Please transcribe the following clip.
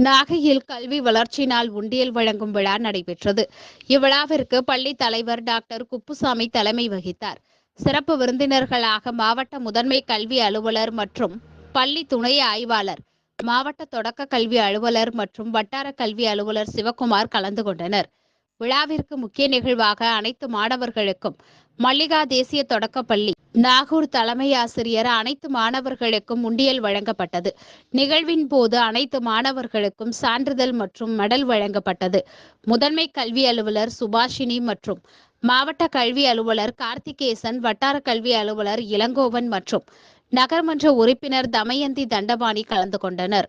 நாகையில் கல்வி வளர்ச்சி நாள் உண்டியல் வழங்கும் விழா நடைபெற்றது. இவ்விழாவிற்கு பள்ளி தலைவர் டாக்டர் குப்புசாமி தலைமை வகித்தார். சிறப்பு விருந்தினர்களாக மாவட்ட முதன்மை கல்வி அலுவலர் மற்றும் பள்ளி துணை ஆய்வாளர், மாவட்ட தொடக்க கல்வி அலுவலர் மற்றும் வட்டார கல்வி அலுவலர் சிவக்குமார் கலந்து கொண்டனர். விழாவிற்கு முக்கிய நிகழ்வாக அனைத்து மாணவர்களுக்கும் மல்லிகா தேசிய தொடக்கப்பள்ளி நாகூர் தலைமை ஆசிரியர் அனைத்து மாணவர்களுக்கும் உண்டியல் வழங்கப்பட்டது. நிகழ்வின் போது அனைத்து மாணவர்களுக்கும் சான்றிதழ் மற்றும் மெடல் வழங்கப்பட்டது. முதன்மை கல்வி அலுவலர் சுபாஷினி மற்றும் மாவட்ட கல்வி அலுவலர் கார்த்திகேசன், வட்டார கல்வி அலுவலர் இளங்கோவன் மற்றும் நகர்மன்ற உறுப்பினர் தமயந்தி தண்டபாணி கலந்து கொண்டனர்.